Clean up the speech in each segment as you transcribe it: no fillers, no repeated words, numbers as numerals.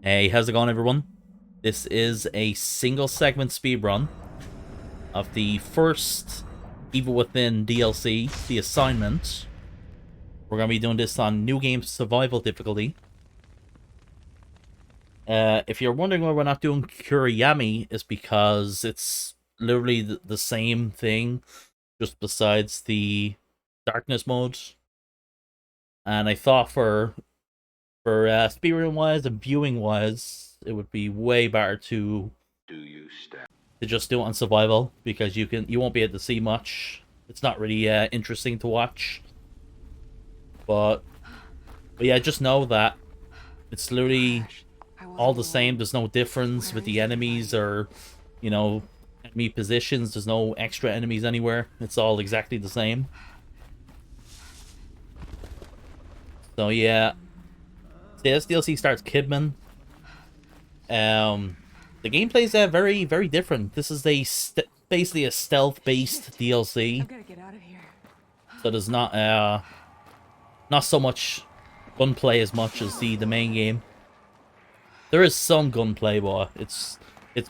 Hey, how's it going, everyone? This is a single segment speedrun of the first Evil Within DLC, The Assignment. We're going to be doing this on New Game Survival difficulty. If you're wondering why we're not doing Kuriyami, it's because it's literally the same thing, just besides the darkness mode. And I thought for speedrun wise and viewing wise, it would be way better to just do it on survival, because you won't be able to see much. It's not really interesting to watch. But yeah, just know that it's literally all the same. There's no difference with the enemies or, enemy positions. There's no extra enemies anywhere. It's all exactly the same. So yeah, this DLC starts Kidman. The gameplay's very, very different. This is basically a stealth-based DLC. I've got to get out of here. So there's not so much gunplay as much as the main game. There is some gunplay, but it's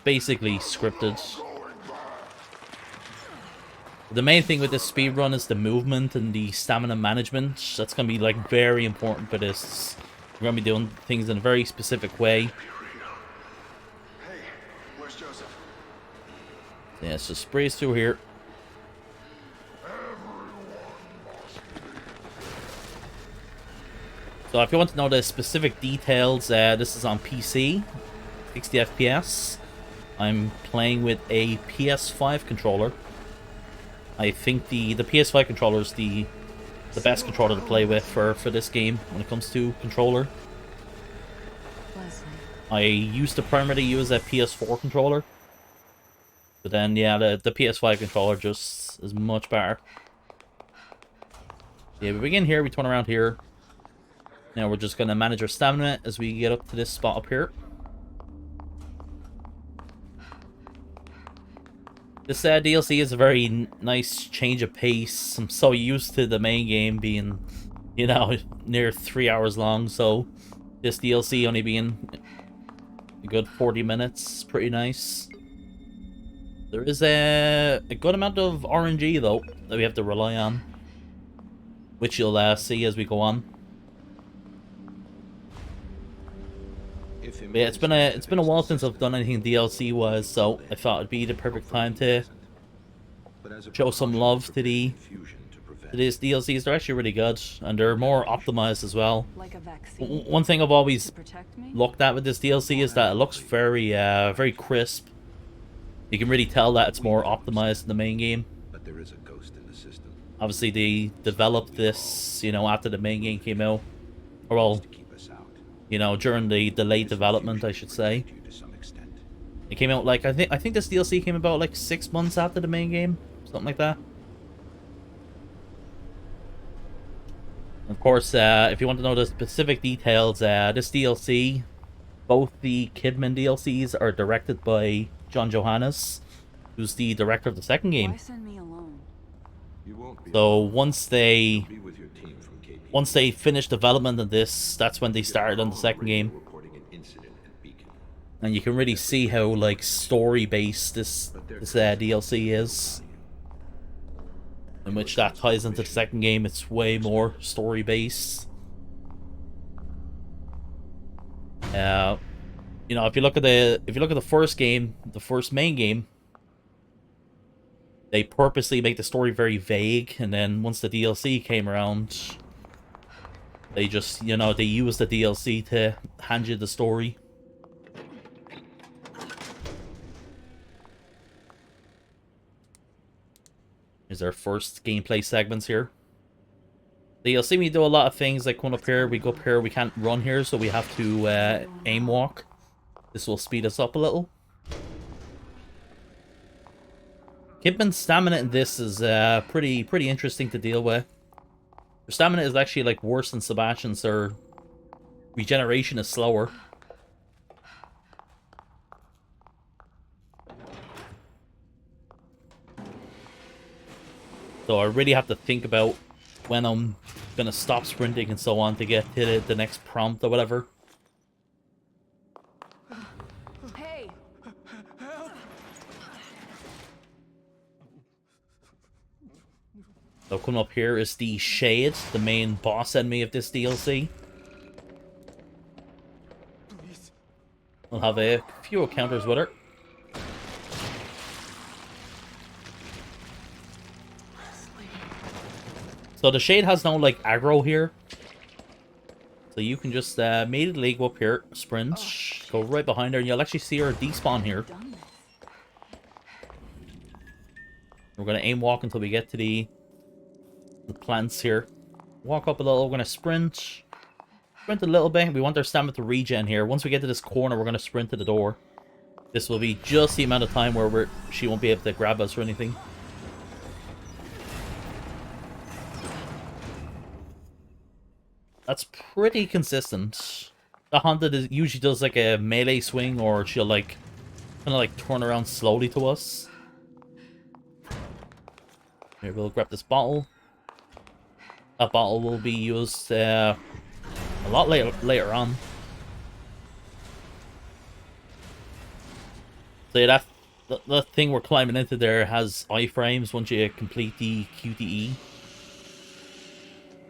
basically scripted. The main thing with this speedrun is the movement and the stamina management. That's gonna be like very important for this. We're gonna be doing things in a very specific way. Yeah, it's just breeze through here. So if you want to know the specific details, this is on PC, 60 FPS. I'm playing with a PS5 controller. I think the PS5 controller is the best controller to play with for this game when it comes to controller. Leslie. I used to primarily use a PS4 controller. But then, yeah, the PS5 controller just is much better. Yeah, we begin here, we turn around here. Now we're just going to manage our stamina as we get up to this spot up here. This DLC is a very nice change of pace. I'm so used to the main game being, near 3 hours long, so this DLC only being a good 40 minutes, pretty nice. There is a good amount of RNG, though, that we have to rely on, which you'll see as we go on. But yeah, it's been a while since I've done anything DLC wise, so I thought it'd be the perfect time to show some love to these DLCs. They're actually really good, and they're more optimized as well. Like a vaccine. One thing I've always To protect me? looked at with this DLC is that it looks very very crisp. You can really tell that it's more optimized than the main game. But there is a ghost in the system. Obviously, they developed this, after the main game came out. Or, well, To keep us out. during the delayed development, I should say. You to some extent. It came out, like, I think this DLC came about, like, 6 months after the main game. Something like that. Of course, if you want to know the specific details, this DLC, both the Kidman DLCs are directed by John Johannes, who's the director of the second game. Why send me alone? You won't be. So once they Be with your team from KP. finish development of this, that's when they started on the second game. Reporting an incident at Beacon. And you can really see how, like, story-based this DLC is. In which that ties into the second game. It's way more story-based. If you look at the first game, the first main game, they purposely make the story very vague, and then once the DLC came around, they just, they use the DLC to hand you the story. Is our first gameplay segments here. So you'll see me do a lot of things like come up here, we go up here, we can't run here, so we have to aim walk. This will speed us up a little. Kidman's stamina in this is pretty interesting to deal with. Her stamina is actually like worse than Sebastian's. Her regeneration is slower. So I really have to think about when I'm gonna stop sprinting and so on to get to the next prompt or whatever. So coming up here is the Shade, the main boss enemy of this DLC. We'll have a few encounters with her. So the Shade has no, like, aggro here. So you can just immediately go up here, sprint, go right behind her, and you'll actually see her despawn here. We're going to aim walk until we get to the plants here. Walk up a little, we're going to sprint. Sprint a little bit. We want our stamina to regen here. Once we get to this corner, we're going to sprint to the door. This will be just the amount of time where she won't be able to grab us or anything. That's pretty consistent. The Haunted usually does like a melee swing, or she'll like kind of like turn around slowly to us. Here, we'll grab this bottle. That bottle will be used a lot later on. So yeah, the thing we're climbing into there has iframes once you complete the QTE.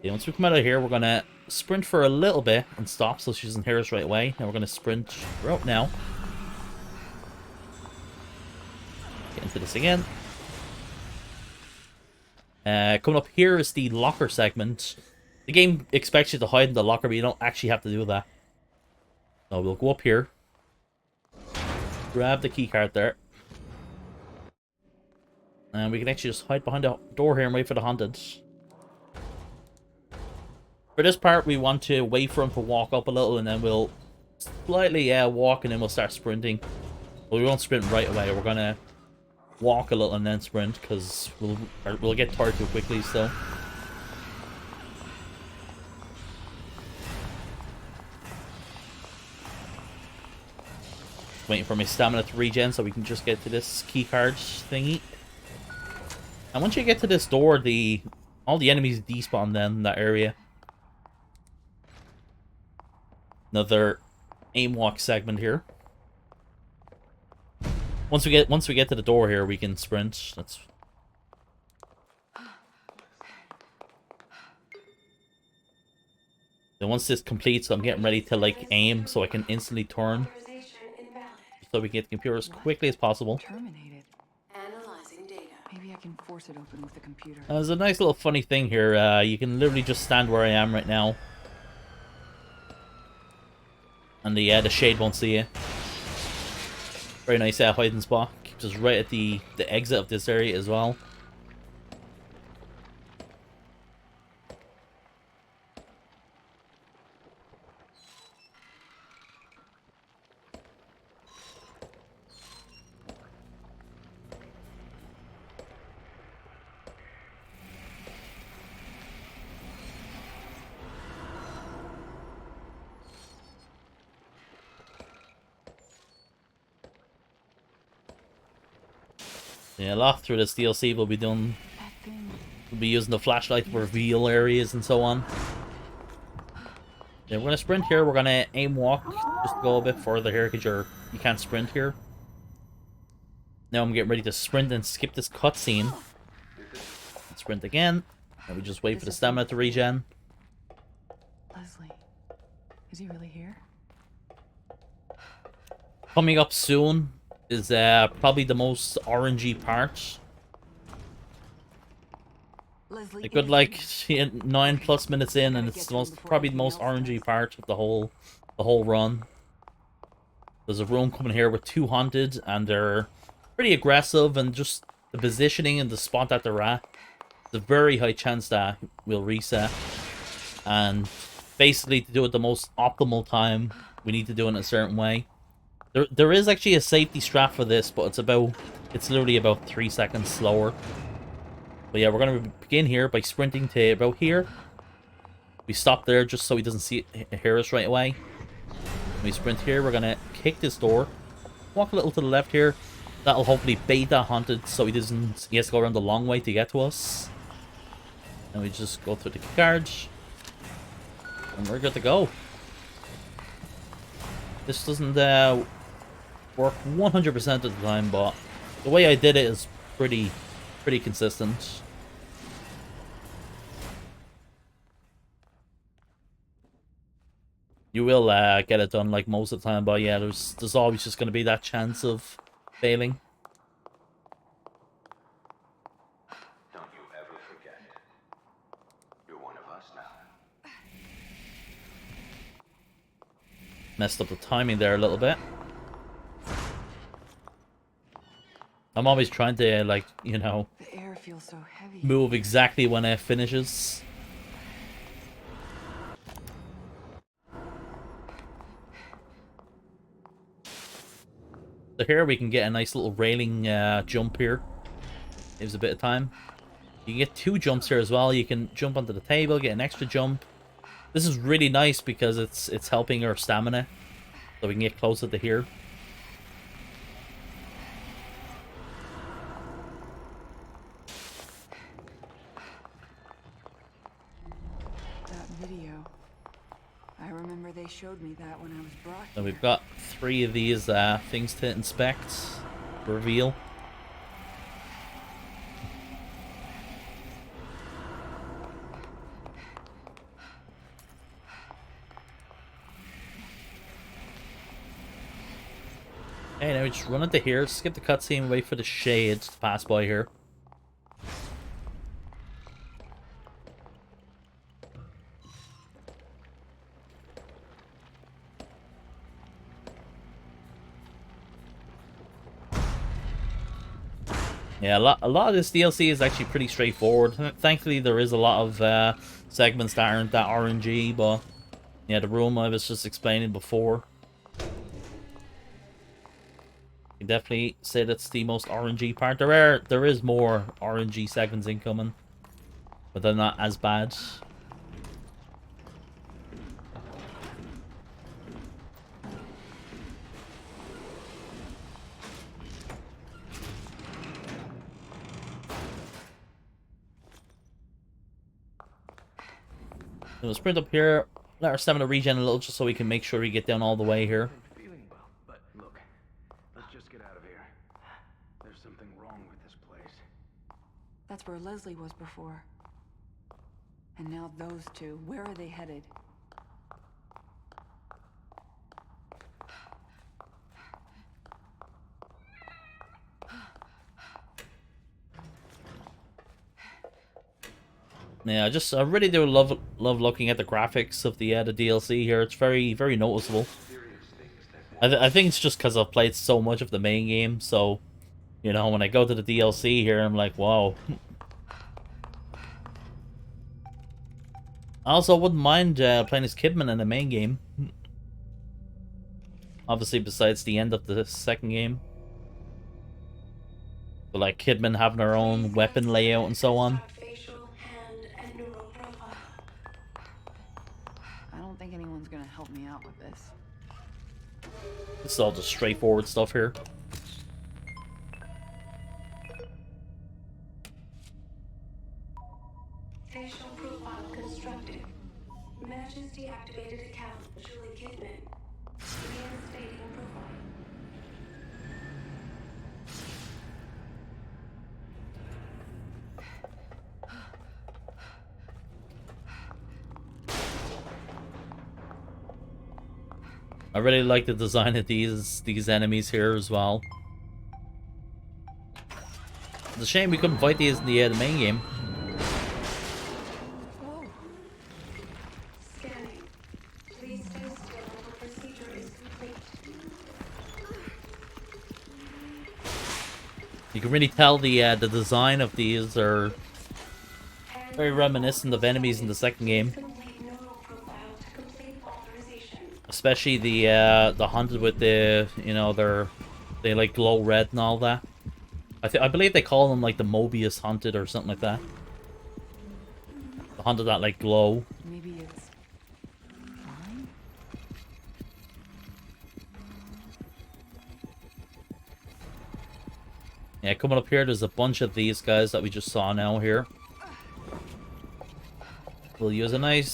Yeah, once we come out of here, we're gonna sprint for a little bit and stop so she doesn't hear us right away. Now we're gonna sprint right now. Get into this again. Coming up here is the locker segment. The game expects you to hide in the locker, but you don't actually have to do that. So we'll go up here. Grab the keycard there. And we can actually just hide behind the door here and wait for the Haunted. For this part, we want to wait for him to walk up a little, and then we'll slightly walk, and then we'll start sprinting. Well, we won't sprint right away. We're gonna walk a little and then sprint, because we'll get tired too quickly. So waiting for my stamina to regen so we can just get to this keycard thingy. And once you get to this door, all the enemies despawn then in that area. Another aim walk segment here. Once we get to the door here, we can sprint. Then once this completes, I'm getting ready to like aim so I can instantly turn, so we can get the computer as quickly as possible. Terminated. Analyzing data. Maybe I can force it open with the computer. There's a nice little funny thing here. You can literally just stand where I am right now, and the Shade won't see you. Very nice hiding spot. Keeps us right at the exit of this area as well. Yeah, a lot through this DLC we'll be using the flashlight to reveal areas and so on. Yeah, we're gonna sprint here. We're gonna aim walk just to go a bit further here because you can't sprint here. Now I'm getting ready to sprint and skip this cutscene. Sprint again, and we just wait for the stamina to regen. Leslie, is he really here? Coming up soon is probably the most orangey part. Leslie, A good like 9+ minutes in, and it's probably the most orangey part of the whole run. There's a room coming here with 2 Haunted, and they're pretty aggressive, and just the positioning and the spot that they're at, there's a very high chance that we'll reset. And basically, to do it the most optimal time, we need to do it in a certain way. There is actually a safety strap for this, but it's literally about 3 seconds slower. But yeah, we're gonna begin here by sprinting to about here. We stop there just so he doesn't hear us right away. When we sprint here, we're gonna kick this door, walk a little to the left here. That'll hopefully bait that Haunted so he has to go around the long way to get to us. And we just go through the cards, and we're good to go. This doesn't work 100% of the time, but the way I did it is pretty consistent. You will get it done like most of the time, but yeah, there's always just going to be that chance of failing. Don't you ever forget. You're one of us now. Messed up the timing there a little bit. I'm always trying to, like, you know, The air feels so heavy. move exactly when it finishes. So here we can get a nice little railing jump here. Gives a bit of time. You can get 2 jumps here as well. You can jump onto the table, get an extra jump. This is really nice because it's helping our stamina. So we can get closer to here. That video. I remember they showed me that when I was brought So here. we've got 3 of these things to inspect, reveal. Okay, now we just run into here, skip the cutscene, wait for the shades to pass by here. Yeah, a lot of this DLC is actually pretty straightforward. Thankfully, there is a lot of segments that aren't that RNG, but yeah, the room I was just explaining before. You definitely say that's the most RNG part. There is more RNG segments incoming, but they're not as bad. So we'll sprint up here, let our stamina regen a little just so we can make sure we get down all the way here. I'm feeling well, but look, let's just get out of here. There's something wrong with this place. That's where Leslie was before. And now those two. Where are they headed? Yeah, I really do love looking at the graphics of the DLC here. It's very, very noticeable. I think it's just because I've played so much of the main game, so you know, when I go to the DLC here, I'm like, wow. I also wouldn't mind playing as Kidman in the main game. Obviously, besides the end of the second game. But like Kidman having her own weapon layout and so on. I don't think anyone's gonna help me out with this. This is all just straightforward stuff here. Facial profile constructed. Matches deactivated account Julie Kidman. Reinstating profile. I really like the design of these enemies here as well. It's a shame we couldn't fight these in the main game. Whoa. Scanning. Please stay still until procedure is complete. You can really tell the design of these are very reminiscent of enemies in the second game. Complete neural profile to complete authorization. Especially the hunted with the, you know, they like glow red and all that. I believe they call them like the Mobius hunted or something like that. The hunted that like glow. Maybe it's fine? Yeah, coming up here, there's a bunch of these guys that we just saw now here. We'll use a nice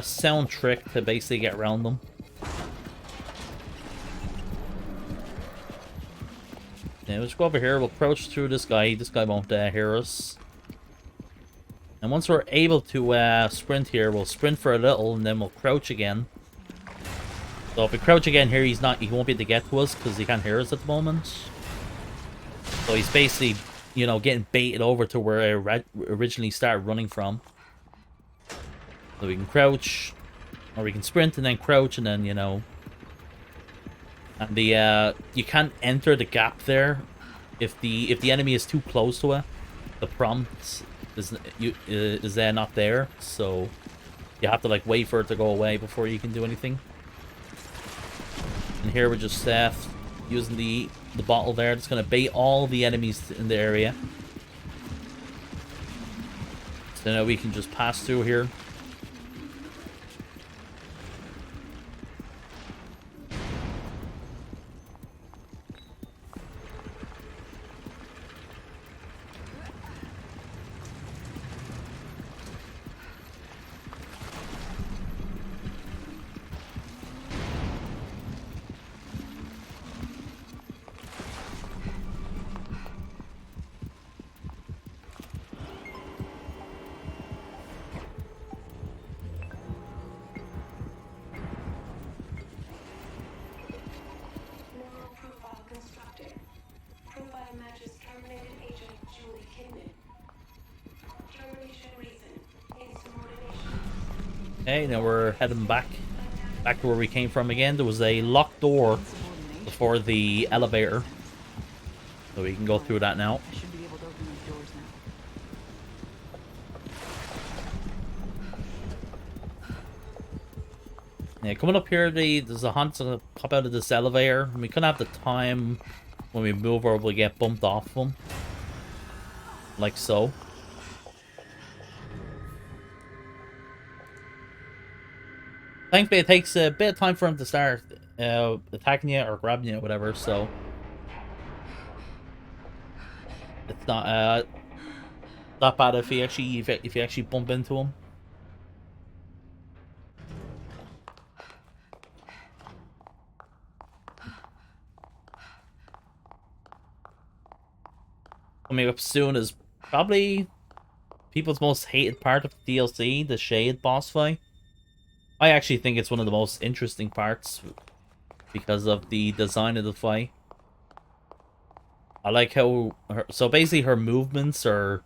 sound trick to basically get around them. Yeah, let's go over here. We'll approach through this guy. This guy won't hear us. And once we're able to sprint here, we'll sprint for a little and then we'll crouch again. So if we crouch again here, he won't be able to get to us because he can't hear us at the moment. So he's basically, you know, getting baited over to where I originally started running from. So we can crouch, or we can sprint and then crouch and then, you know. And the you can't enter the gap there if the enemy is too close to it. The prompt is there not there, so you have to like wait for it to go away before you can do anything. And here we're just using the bottle there. It's gonna bait all the enemies in the area. So now we can just pass through here. Neural profile constructed. Profile matches terminated agent Julie Kidman. Termination reason: insubordination. Okay, now we're heading back to where we came from again. There was a locked door before the elevator, so we can go through that now. I should be able to open these doors now. Yeah, coming up here, there's a hunt's gonna pop out of this elevator. We couldn't have the time when we move or we get bumped off them, like so. Thankfully, it takes a bit of time for him to start attacking you or grabbing you or whatever, so it's not that bad if you actually bump into him. Coming up soon is probably people's most hated part of the DLC, the Shade boss fight. I actually think it's one of the most interesting parts because of the design of the fight. I like how so basically her movements are,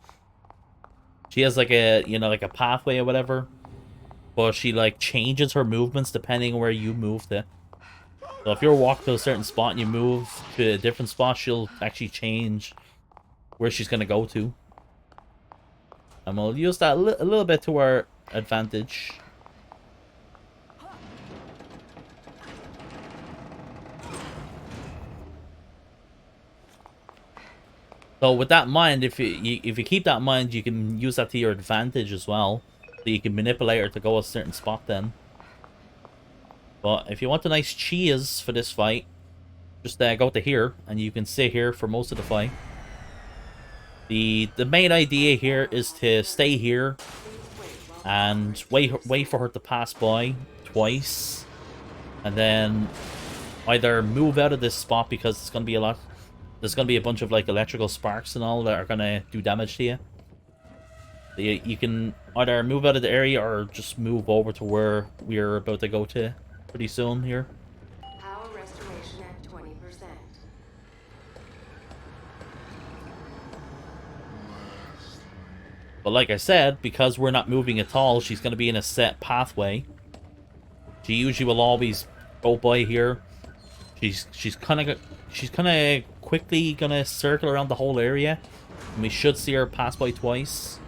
she has like a, you know, like a pathway or whatever, but she like changes her movements depending on where you move to. So if you're walking to a certain spot and you move to a different spot, she'll actually change where she's gonna go to. And we'll use that a little bit to our advantage. So with that in mind, if you keep that in mind, you can use that to your advantage as well. So you can manipulate her to go a certain spot then. But if you want a nice cheese for this fight, just go to here, and you can sit here for most of the fight. The main idea here is to stay here and wait for her to pass by twice, and then either move out of this spot because it's gonna be there's gonna be a bunch of like electrical sparks and all that are gonna do damage to you. You can either move out of the area or just move over to where we're about to go to pretty soon here. Power restoration at 20%. But like I said, because we're not moving at all, she's going to be in a set pathway. She usually will always go by here. She's kind of quickly going to circle around the whole area, and we should see her pass by twice.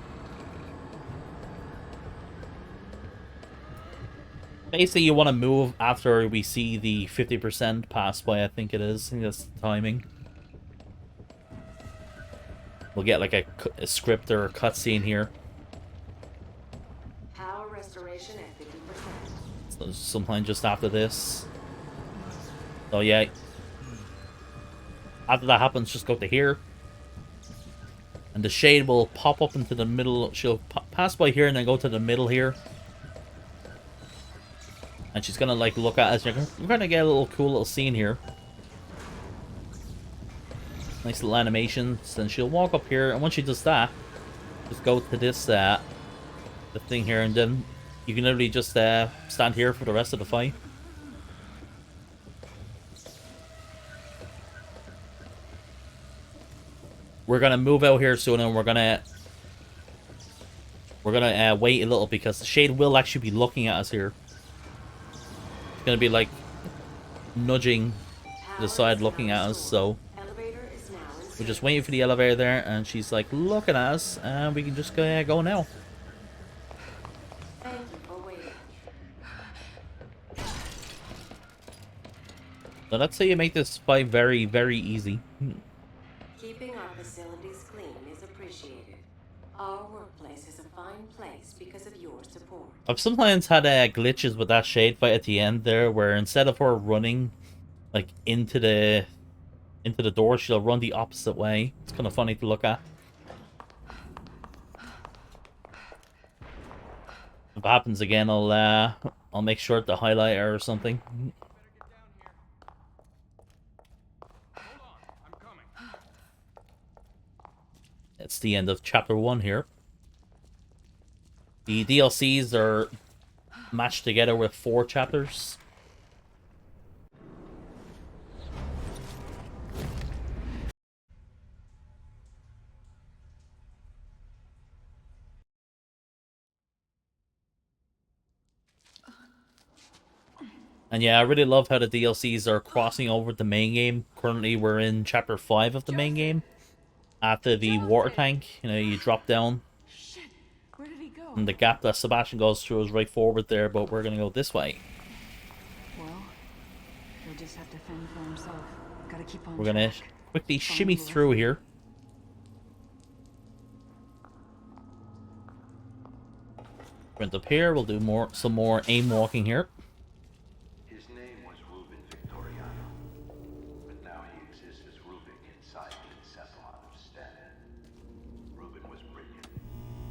Basically, you want to move after we see the 50% pass by, I think it is. I think that's the timing. We'll get like a script or a cutscene here. Power restoration at 50%. So sometime just after this. So yeah. After that happens, just go to here. And the shade will pop up into the middle. She'll pass by here and then go to the middle here. And she's gonna like look at us. We're gonna get a cool little scene here. Nice little animations. And she'll walk up here, and once she does that, just go to this the thing here, and then you can literally just stand here for the rest of the fight. we're gonna move out here soon, and we're gonna wait a little because the shade will actually be looking at us here. It's gonna be like nudging to the side, looking at us. So we're just waiting for the elevator there, and she's like looking at us, and we can just go now. Thank you for waiting. So let's say you make this fight very, very easy. Keeping our facilities clean is appreciated. Our workplace is a fine place because of your support. I've sometimes had glitches with that shade fight at the end there, where instead of her running like into the door, she'll run the opposite way. It's kind of funny to look at. If it happens again, I'll make sure to highlight her or something. It's the end of chapter 1 here. The DLCs are matched together with 4 chapters. And yeah, I really love how the DLCs are crossing over the main game. Currently, we're in chapter 5 of the main game. After the water tank, you know, you drop down. Shit, where did he go? And the gap that Sebastian goes through is right forward there, but we're gonna go this way. Well, he'll just have to fend for himself. Gotta keep on We're gonna track. quickly shimmy through here. Sprint up here, we'll do some more aim walking here. His name was Ruben Victoriano, but now he exists as Rubik inside the Encephalon of Sten. Ruben was brilliant,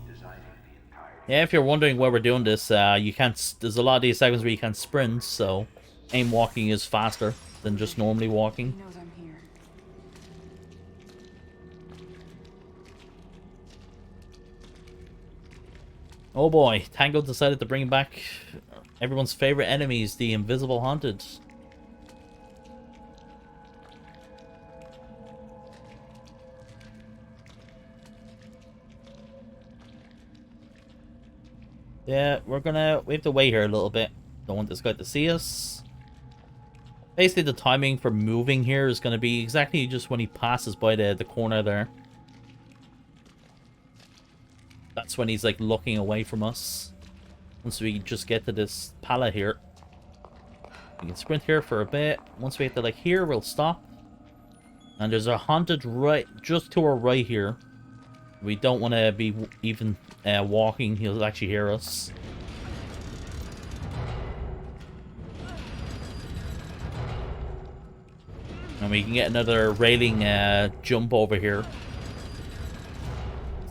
designing the entire... Yeah, if you're wondering why we're doing this, you can't. There's a lot of these segments where you can't sprint, so aim walking is faster than just normally walking. He knows I'm here. Oh boy, Tango decided to bring back everyone's favorite enemies, the Invisible Haunted. Yeah, we have to wait here a little bit. Don't want this guy to see us. Basically, the timing for moving here is going to be exactly just when he passes by the corner there. That's when he's like looking away from us. Once we just get to this pallet here. We can sprint here for a bit. Once we get to like here, we'll stop. And there's a haunted right just to our right here. We don't want to be even walking. He'll actually hear us. And we can get another railing jump over here.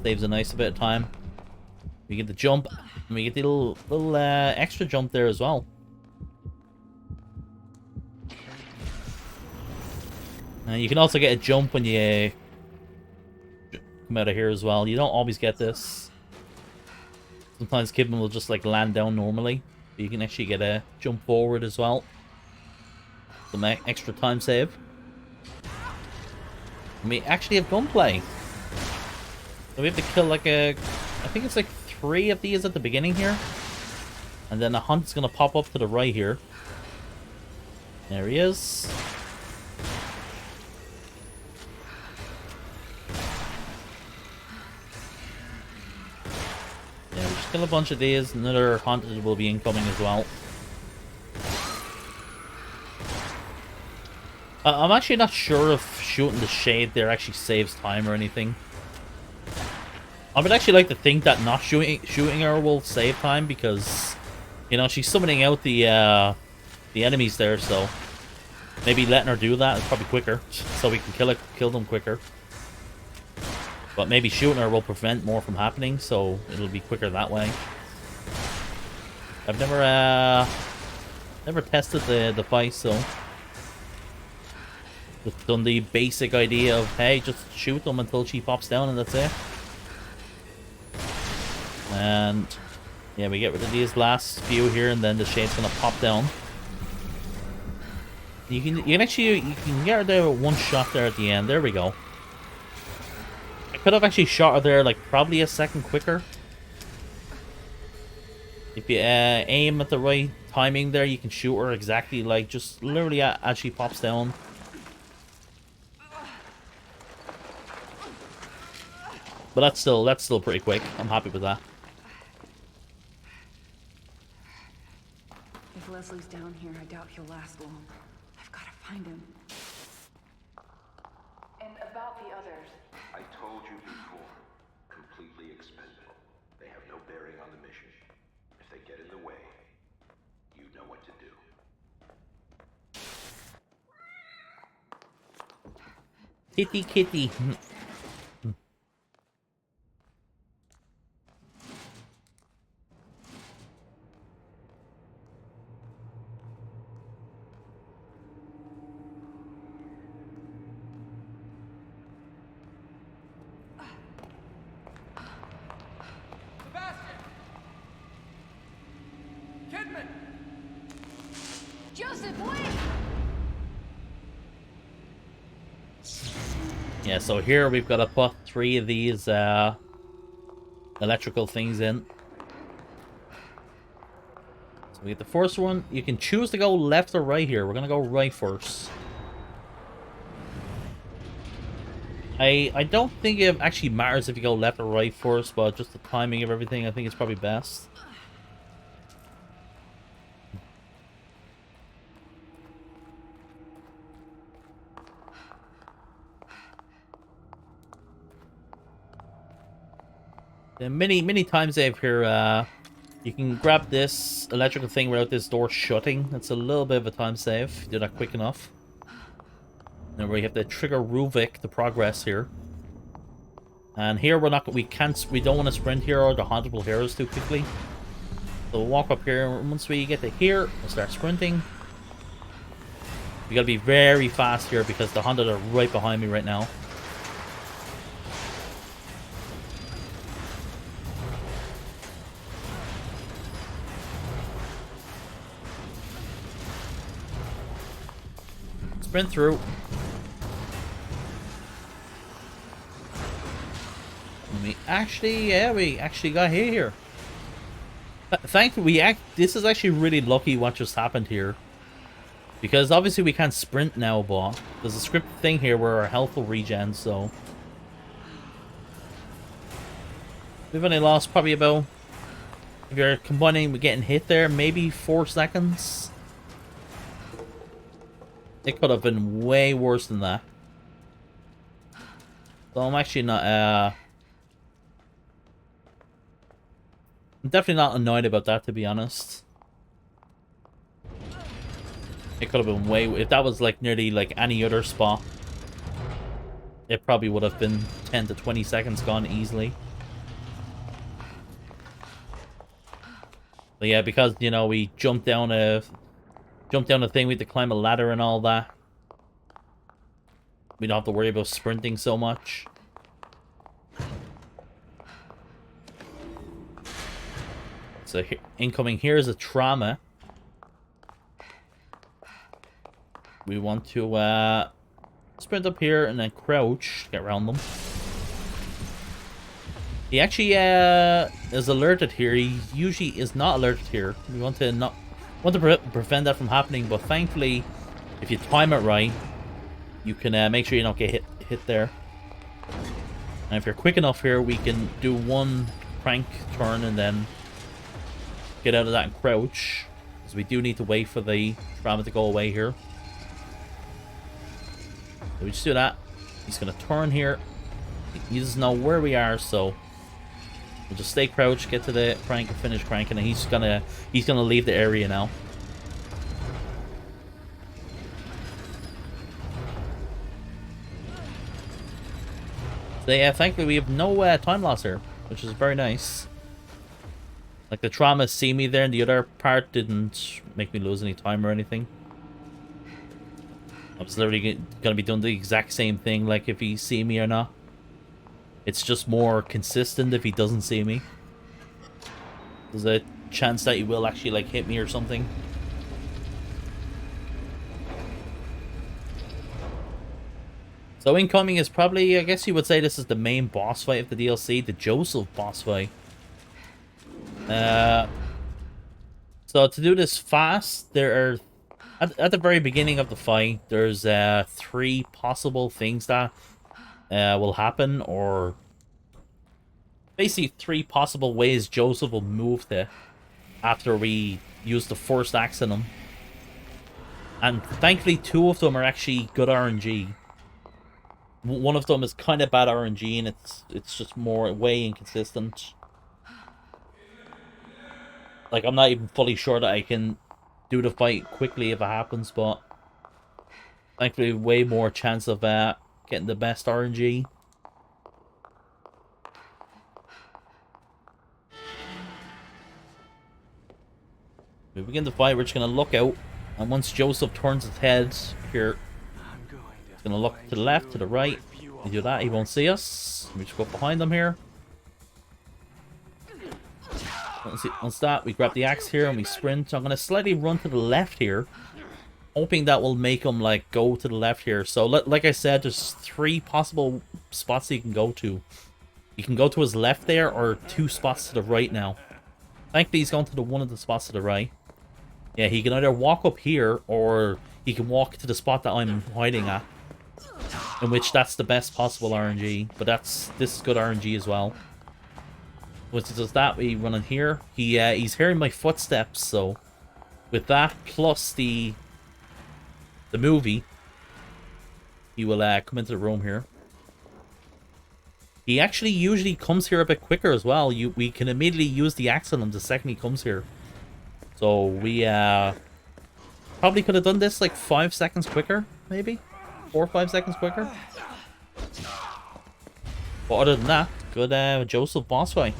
Saves a nice bit of time. We get the jump, and we get the little extra jump there as well. And you can also get a jump when you come out of here as well. You don't always get this. Sometimes Kidman will just like land down normally. But you can actually get a jump forward as well. Some extra time save. And we actually have gunplay. So we have to kill like I think it's like 3 of these at the beginning here. And then the hunt's gonna pop up to the right here. There he is. Yeah, we just kill a bunch of these. Another haunted will be incoming as well. I'm actually not sure if shooting the shade there actually saves time or anything. I would actually like to think that not shooting her will save time because, you know, she's summoning out the enemies there, so maybe letting her do that is probably quicker, so we can kill them quicker. But maybe shooting her will prevent more from happening, so it'll be quicker that way. I've never tested the fight, so just done the basic idea of, hey, just shoot them until she pops down and that's it. And yeah, we get rid of these last few here, and then the shade's gonna pop down. You can get her there with one shot there at the end. There we go. could have actually shot her there like probably a second quicker. If you aim at the right timing there, you can shoot her exactly like just literally as she pops down. But that's still pretty quick. I'm happy with that. If Leslie's down here, I doubt he'll last long. I've got to find him. And about the others. I told you before, completely expendable. They have no bearing on the mission. If they get in the way, you know what to do. Kitty, kitty. Yeah, so here we've got to put 3 of these electrical things in. So we get the first one. You can choose to go left or right here. We're going to go right first. I don't think it actually matters if you go left or right first, but just the timing of everything, I think it's probably best. And many times I've heard you can grab this electrical thing without this door shutting. That's a little bit of a time save. Do that quick enough. And we have to trigger Ruvik to progress here. And here we don't want to sprint here or the Haunted will hear us too quickly. So we'll walk up here. Once we get to here, we'll start sprinting. We gotta be very fast here because the Haunted are right behind me right now. Sprint through. We actually got hit here. Thankfully, this is actually really lucky what just happened here. Because obviously we can't sprint now, but there's a scripted thing here where our health will regen, so... We've only lost probably about... If you're combining with getting hit there, maybe 4 seconds. It could have been way worse than that. So I'm actually not, I'm definitely not annoyed about that, to be honest. It could have been way... If that was, like, nearly, like, any other spot, it probably would have been 10 to 20 seconds gone easily. But yeah, because, you know, we jumped down a thing, we had to climb a ladder and all that. We don't have to worry about sprinting so much. So incoming here is a trauma. We want to sprint up here and then crouch, get around them. He actually is alerted here. He usually is not alerted here. We want to prevent that from happening, but thankfully, if you time it right, you can make sure you don't get hit there. And if you're quick enough here, we can do one crank turn and then get out of that and crouch. Because we do need to wait for the trauma to go away here. So we just do that. He's going to turn here. He doesn't know where we are, so we'll just stay crouched, get to the crank and finish cranking, and he's gonna leave the area now. So yeah, thankfully we have no time loss here, which is very nice. Like the trauma see me there, and the other part didn't make me lose any time or anything. I was literally gonna be doing the exact same thing, like if he see me or not. It's just more consistent if he doesn't see me. There's a chance that he will actually like hit me or something. So incoming is probably, I guess you would say this is the main boss fight of the DLC, the Joseph boss fight. So to do this fast, there are, at the very beginning of the fight, there's 3 possible things that will happen, or basically 3 possible ways Joseph will move to after we use the first axe on him. And thankfully 2 of them are actually good RNG. One of them is kind of bad RNG, and it's just way inconsistent. Like, I'm not even fully sure that I can do the fight quickly if it happens, but thankfully way more chance of getting the best RNG. We begin the fight, we're just going to look out, and once Joseph turns his head here, he's going to look to the left, to the right. We do that, he won't see us. We just go behind him here. Once that, we grab the axe here and we sprint. I'm going to slightly run to the left here, hoping that will make him, like, go to the left here. So, like I said, there's 3 possible spots you can go to. You can go to his left there, or 2 spots to the right now. Thankfully, he's going to the one of the spots to the right. Yeah, he can either walk up here, or he can walk to the spot that I'm hiding at. In which that's the best possible RNG, but this is good RNG as well. Once he does that, we run in here. He's hearing my footsteps, so with that plus the movie, he will come into the room here. He actually usually comes here a bit quicker as well. We can immediately use the axe on him the second he comes here. So we probably could have done this like 5 seconds quicker, maybe 4 or 5 seconds quicker. But other than that, good Joseph boss fight.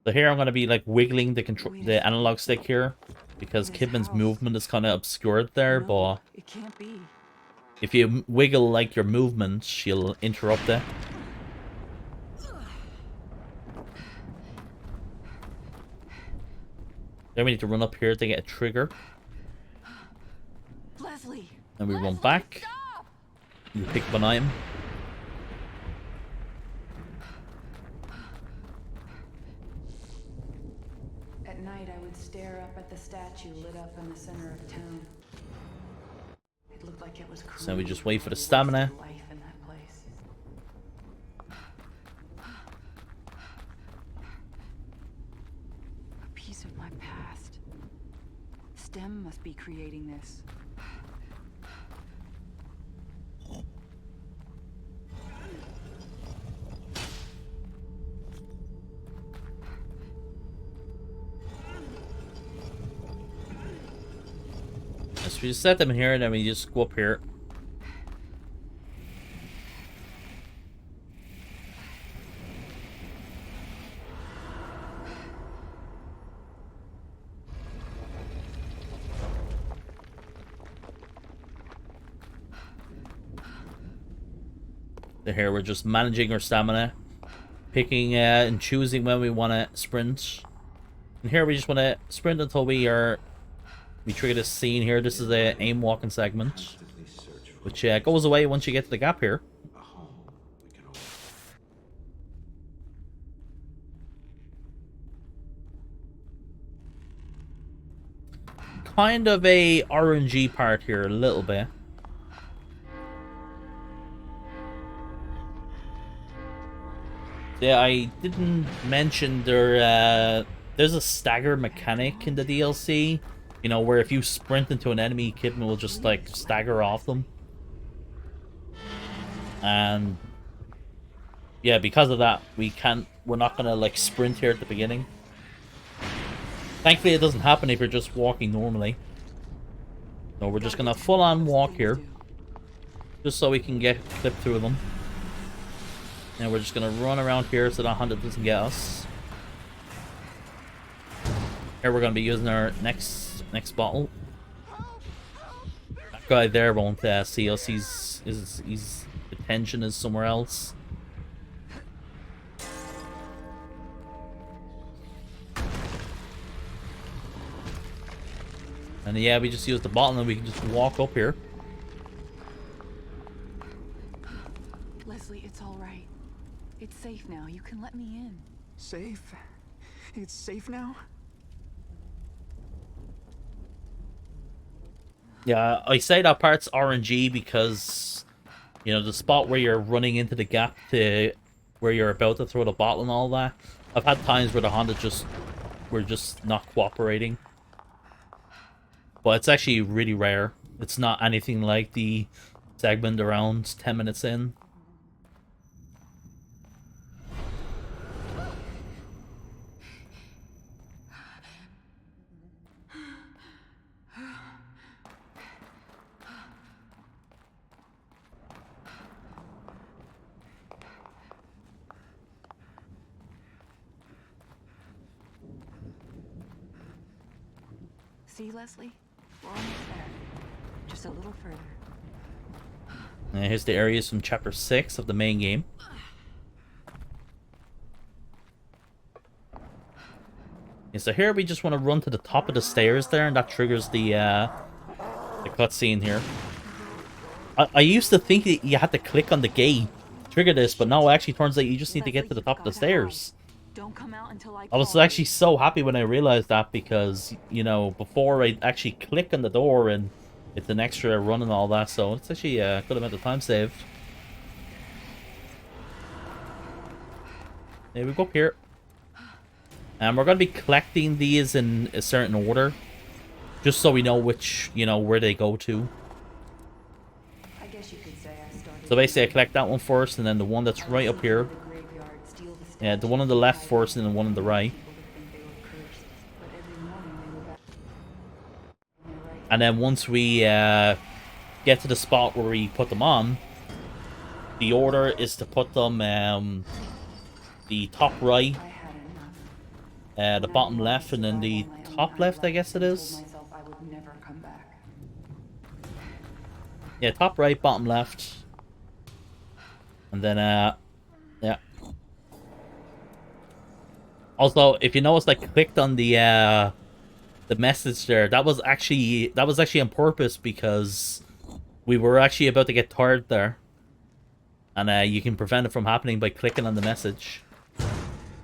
So here I'm going to be like wiggling the analog stick here, because Kidman's movement is kind of obscured there, but it can't be. If you wiggle like your movement, she'll interrupt it. Then we need to run up here to get a trigger. Leslie. And we run back. Stop! You pick up an item. At night, I would stare up at the statue lit up in the center of town. It looked like it was cruel. So we just wait for the stamina. Life in that place. A piece of my past. Stem must be creating this. So we just set them here, and then we just go up here. So here we're just managing our stamina, picking and choosing when we want to sprint. And here we just want to sprint until we trigger this scene here. This is a aim walking segment, which goes away once you get to the gap here. Kind of a RNG part here, a little bit. Yeah, I didn't mention there's a stagger mechanic in the DLC. You know, where if you sprint into an enemy, Kidman will just, like, stagger off them. And yeah, because of that, we're not gonna, like, sprint here at the beginning. Thankfully, it doesn't happen if you're just walking normally. So we're just gonna full-on walk here, just so we can get clipped through them. And we're just gonna run around here so that Honda doesn't get us. Here we're gonna be using our next bottle. That guy there won't see us. His attention is somewhere else. And yeah, we just use the bottle and we can just walk up here. Leslie, it's all right. It's safe now. You can let me in. Safe? It's safe now? Yeah, I say that part's RNG because, you know, the spot where you're running into the gap to where you're about to throw the bottle and all that. I've had times where the Honda were just not cooperating. But it's actually really rare. It's not anything like the segment around 10 minutes in. See, Leslie? We're almost there. Just a little further. And here's the areas from Chapter 6 of the main game. Yeah, so here we just want to run to the top of the stairs there, and that triggers the cutscene here. I used to think that you had to click on the gate to trigger this, but no, it actually turns out you just need to get to the top of the stairs. Don't come out until I I was actually so happy when I realized that because, you know, before I actually click on the door and it's an extra run and all that, so it's actually a good amount of time saved. There we go up here. And we're going to be collecting these in a certain order, just so we know which, you know, where they go to. I guess you could say I started. So basically I collect that one first, and then the one that's right up here. Yeah, the one on the left first, and then the one on the right. And then once we get to the spot where we put them on, the order is to put them the top right, the bottom left, and then the top left, I guess it is. Yeah, top right, bottom left. And then, yeah. Also, if you notice, I clicked on the message there. That was actually on purpose because we were actually about to get tired there, and you can prevent it from happening by clicking on the message.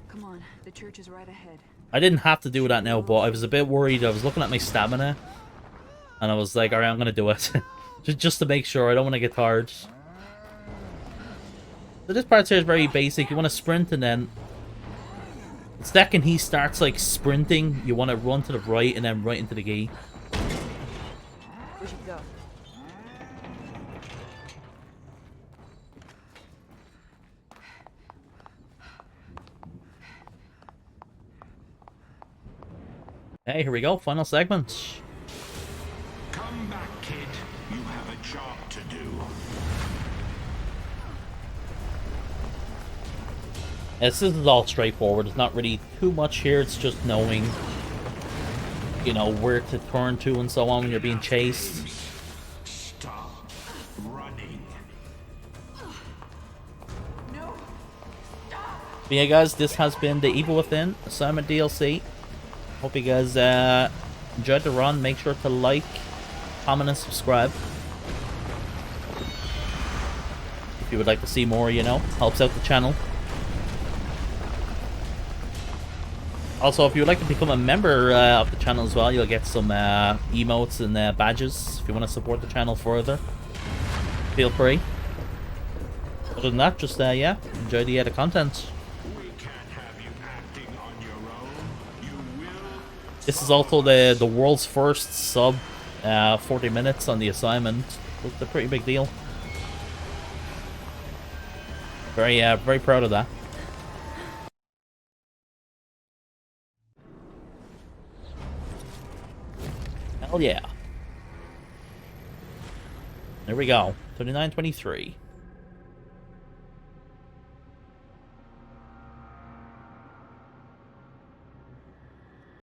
Come on, the church is right ahead. I didn't have to do that now, but I was a bit worried. I was looking at my stamina, and I was like, "All right, I'm gonna do it, just to make sure. I don't want to get tired." So this part here is very basic. You want to sprint, and then the second he starts like sprinting, you want to run to the right and then right into the gate. We should go. Hey, here we go. Final segment. Come back, kid. You have a job to do. This is all straightforward. There's not really too much here. It's just knowing, you know, where to turn to and so on when you're being chased. Stop running. No. But yeah, guys, this has been the Evil Within Assignment DLC. Hope you guys enjoyed the run. Make sure to like, comment, and subscribe. If you would like to see more, you know, helps out the channel. Also, if you would like to become a member of the channel as well, you'll get some emotes and badges. If you want to support the channel further, feel free. Other than that, just, yeah, enjoy the content. We can't have you acting on your own. You will. This is also the world's first sub 40 minutes on the assignment. It's a pretty big deal. Very proud of that. Hell yeah. There we go. 39:23.